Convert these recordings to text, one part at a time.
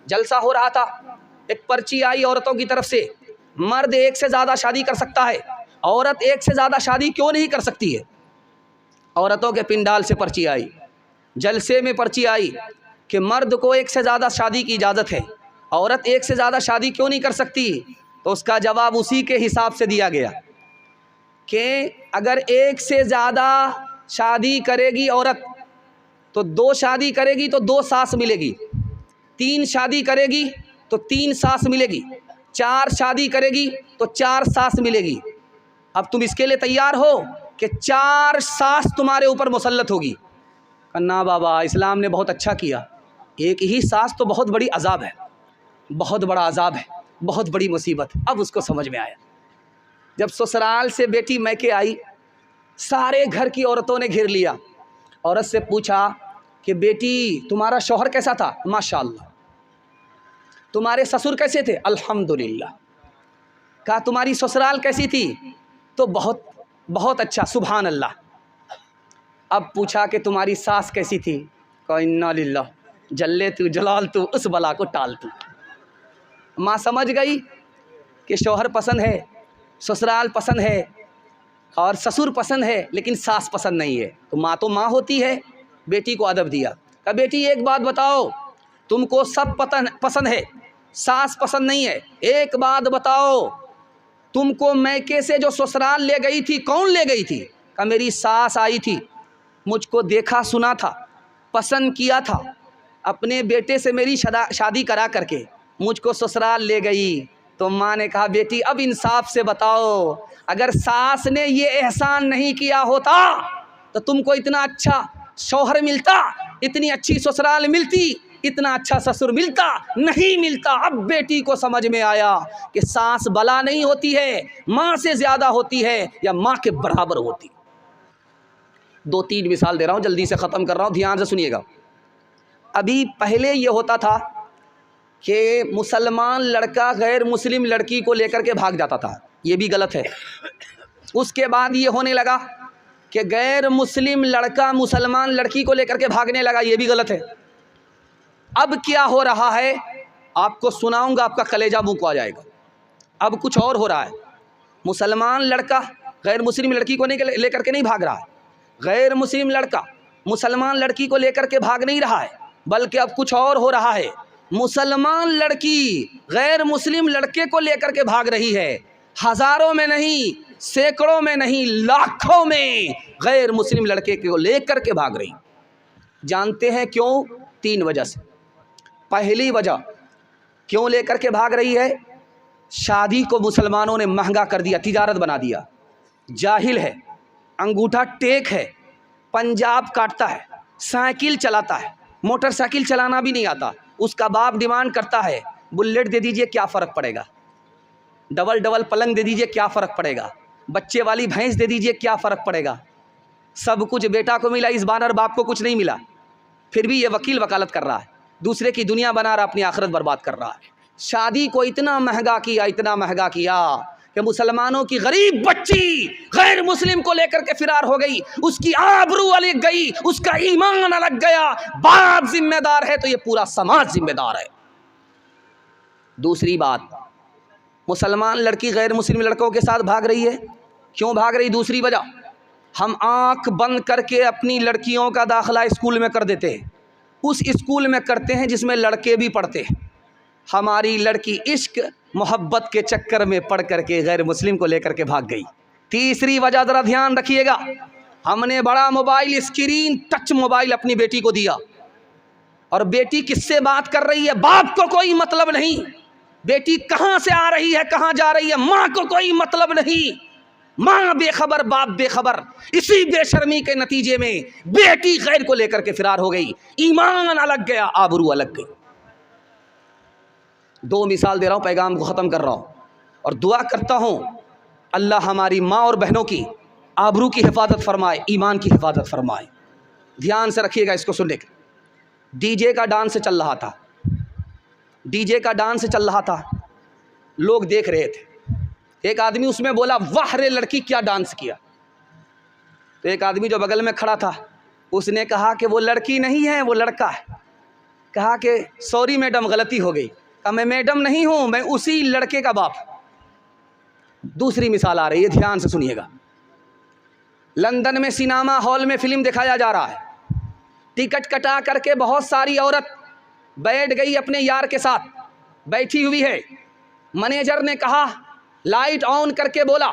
जलसा हो रहा था, एक पर्ची आई औरतों की तरफ से, मर्द एक से ज़्यादा शादी कर सकता है, औरत एक से ज़्यादा शादी क्यों नहीं कर सकती है। औरतों के पिंडाल से पर्ची आई, जलसे में पर्ची आई कि मर्द को एक से ज़्यादा शादी की इजाज़त है, औरत एक से ज़्यादा शादी क्यों नहीं कर सकती। तो उसका जवाब उसी के हिसाब से दिया गया कि अगर एक से ज़्यादा शादी करेगी औरत तो 2 शादी करेगी तो 2 सास मिलेगी, 3 शादी करेगी तो 3 सास मिलेगी, 4 शादी करेगी तो 4 सास मिलेगी। अब तुम इसके लिए तैयार हो कि 4 सास तुम्हारे ऊपर मुसल्लत होगी। ना बाबा, इस्लाम ने बहुत अच्छा किया, एक ही सास तो बहुत बड़ी अजाब है, बहुत बड़ा अजाब है, बहुत बड़ी मुसीबत। अब उसको समझ में आया। जब ससुराल से बेटी मैके आई, सारे घर की औरतों ने घेर लिया। औरत से पूछा कि बेटी तुम्हारा शौहर कैसा था। माशाअल्लाह। तुम्हारे ससुर कैसे थे। अल्हम्दुलिल्लाह। कहा तुम्हारी ससुराल कैसी थी। तो बहुत बहुत अच्छा, सुभान अल्लाह। अब पूछा कि तुम्हारी सास कैसी थी। कहा इन्ना लिल्लाह, जल्ले तू जलाल तू, उस बला को टाल तू। माँ समझ गई कि शौहर पसंद है, ससुराल पसंद है और ससुर पसंद है, लेकिन सास पसंद नहीं है। तो माँ होती है। बेटी को अदब दिया। कहा बेटी एक बात बताओ, तुमको सब पसंद है, सास पसंद नहीं है, एक बात बताओ, तुमको मैके से जो ससुराल ले गई थी कौन ले गई थी। कहा मेरी सास आई थी, मुझको देखा सुना था, पसंद किया था, अपने बेटे से मेरी शादी करा करके मुझको ससुराल ले गई। तो माँ ने कहा बेटी अब इंसाफ से बताओ, अगर सास ने ये एहसान नहीं किया होता तो तुमको इतना अच्छा शौहर मिलता, इतनी अच्छी ससुराल मिलती, इतना अच्छा ससुर मिलता, नहीं मिलता। अब बेटी को समझ में आया कि सास बला नहीं होती है, माँ से ज़्यादा होती है या माँ के बराबर होती। 2-3 मिसाल दे रहा हूँ, जल्दी से ख़त्म कर रहा हूँ, ध्यान से सुनिएगा। अभी पहले ये होता था कि मुसलमान लड़का गैर मुस्लिम लड़की को लेकर के भाग जाता था, ये भी गलत है। उसके बाद ये होने लगा कि गैर मुस्लिम लड़का मुसलमान लड़की को लेकर के भागने लगा, ये भी गलत है। अब क्या हो रहा है आपको सुनाऊंगा, आपका कलेजा मुंह को आ जाएगा। अब कुछ और हो रहा है। मुसलमान लड़का गैर मुस्लिम लड़की को लेकर के नहीं भाग रहा है, गैर मुस्लिम लड़का मुसलमान लड़की को लेकर के भाग नहीं रहा है, बल्कि अब कुछ और हो रहा है। मुसलमान लड़की गैर मुस्लिम लड़के को लेकर के भाग रही है। हज़ारों में नहीं, सैकड़ों में नहीं, लाखों में गैर मुस्लिम लड़के को लेकर के भाग रही। जानते हैं क्यों? 3 वजह से। पहली वजह क्यों लेकर के भाग रही है, शादी को मुसलमानों ने महंगा कर दिया, तिजारत बना दिया। जाहिल है, अंगूठा टेक है, पंजाब काटता है, साइकिल चलाता है, मोटरसाइकिल चलाना भी नहीं आता, उसका बाप डिमांड करता है बुलेट दे दीजिए, क्या फ़र्क पड़ेगा, डबल पलंग दे दीजिए, क्या फ़र्क पड़ेगा, बच्चे वाली भैंस दे दीजिए, क्या फ़र्क पड़ेगा। सब कुछ बेटा को मिला, इस बानर बाप को कुछ नहीं मिला, फिर भी ये वकील वकालत कर रहा है, दूसरे की दुनिया बना रहा, अपनी आखिरत बर्बाद कर रहा है। शादी को इतना महंगा किया, इतना महंगा किया कि मुसलमानों की गरीब बच्ची गैर मुस्लिम को लेकर के फिरार हो गई, उसकी आबरू अलग गई, उसका ईमान अलग गया। बाप जिम्मेदार है तो ये पूरा समाज जिम्मेदार है। दूसरी बात, मुसलमान लड़की गैर मुस्लिम लड़कों के साथ भाग रही है। क्यों भाग रही? दूसरी वजह, हम आंख बंद करके अपनी लड़कियों का दाखिला स्कूल में कर देते हैं, उस स्कूल में करते हैं जिसमें लड़के भी पढ़ते हैं। हमारी लड़की इश्क मोहब्बत के चक्कर में पड़ करके गैर मुस्लिम को लेकर के भाग गई। तीसरी वजह ज़रा ध्यान रखिएगा, हमने बड़ा मोबाइल, स्क्रीन टच मोबाइल अपनी बेटी को दिया, और बेटी किससे बात कर रही है बाप को कोई मतलब नहीं, बेटी कहाँ से आ रही है कहाँ जा रही है माँ को कोई मतलब नहीं, माँ बेखबर बाप बेखबर। इसी बेशर्मी के नतीजे में बेटी गैर को लेकर के फिरार हो गई, ईमान अलग गया, आबरू अलग गई। 2 मिसाल दे रहा हूँ, पैगाम को ख़त्म कर रहा हूँ, और दुआ करता हूँ अल्लाह हमारी माँ और बहनों की आबरू की हिफाजत फरमाए, ईमान की हिफाजत फरमाए। ध्यान से रखिएगा इसको, सुनने के। डीजे का डांस चल रहा था, डीजे का डांस चल रहा था, लोग देख रहे थे। एक आदमी उसमें बोला वाह रे लड़की क्या डांस किया। तो एक आदमी जो बगल में खड़ा था उसने कहा कि वो लड़की नहीं है, वो लड़का है। कहा कि सॉरी मैडम गलती हो गई। कहा मैं मैडम नहीं हूँ, मैं उसी लड़के का बाप। दूसरी मिसाल आ रही है, ध्यान से सुनिएगा। लंदन में सिनेमा हॉल में फिल्म दिखाया जा रहा है। टिकट कटा करके बहुत सारी औरत बैठ गई अपने यार के साथ, बैठी हुई है। मैनेजर ने कहा, लाइट ऑन करके बोला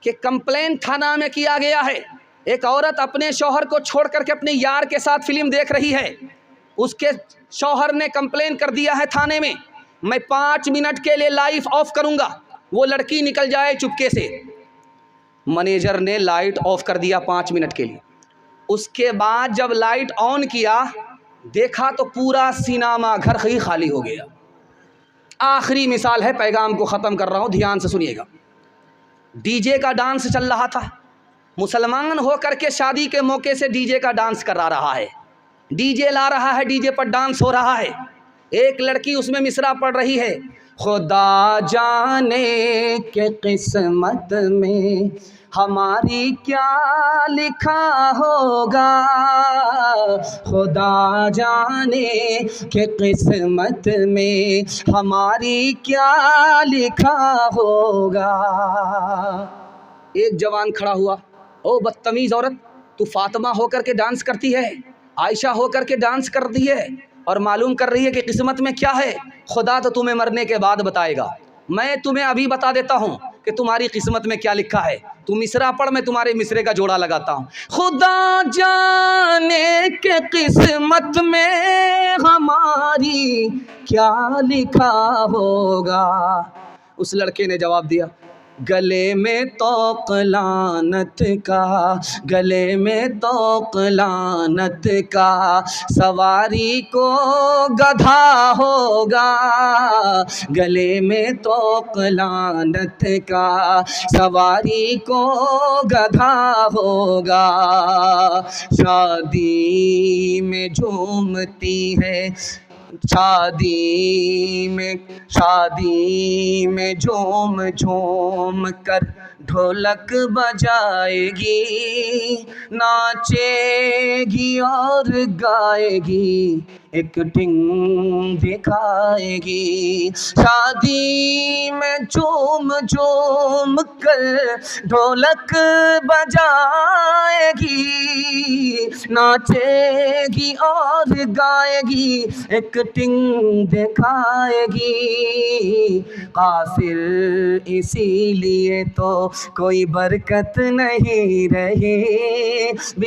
कि कंप्लेंट थाना में किया गया है, एक औरत अपने शौहर को छोड़ करके अपने यार के साथ फिल्म देख रही है। उसके शौहर ने कंप्लेंट कर दिया है थाने में, मैं 5 मिनट के लिए लाइट ऑफ करूंगा, वो लड़की निकल जाए चुपके से। मैनेजर ने लाइट ऑफ कर दिया 5 मिनट के लिए। उसके बाद जब लाइट ऑन किया, देखा तो पूरा सिनेमा घर ही खाली हो गया। आखिरी मिसाल है, पैगाम को ख़त्म कर रहा हूँ, ध्यान से सुनिएगा। डीजे का डांस चल रहा था। मुसलमान होकर के शादी के मौके से डीजे का डांस करा रहा है, डीजे ला रहा है, डीजे पर डांस हो रहा है। एक लड़की उसमें मिसरा पढ़ रही है, खुदा जाने के किस्मत में हमारी क्या लिखा होगा, खुदा जाने के किस्मत में हमारी क्या लिखा होगा। एक जवान खड़ा हुआ, ओ बदतमीज़ औरत, तू फातिमा होकर के डांस करती है, आयशा होकर के डांस करती है और मालूम कर रही है कि किस्मत में क्या है। खुदा तो तुम्हें मरने के बाद बताएगा, मैं तुम्हें अभी बता देता हूँ कि तुम्हारी किस्मत में क्या लिखा है। तू मिसरा पढ़, मैं तुम्हारे मिसरे का जोड़ा लगाता हूँ। खुदा जाने के किस्मत में हमारी क्या लिखा होगा। उस लड़के ने जवाब दिया, गले में तौक लानत का, गले में तौक लानत का, सवारी को गधा होगा, गले में तौक लानत का, सवारी को गधा होगा। शादी में झूमती है, शादी में झूम झूम कर ढोलक बजाएगी, नाचेगी और गाएगी, एक टिंग दिखाएगी। शादी में झूम झूम कर ढोलक बजाएगी, नाचेगी और गाएगी, एक टिंग दिखाएगी। काफिर इसीलिए तो कोई बरकत नहीं रही,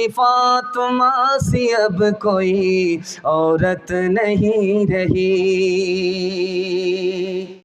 फातिमा सी अब कोई औरत नहीं रही।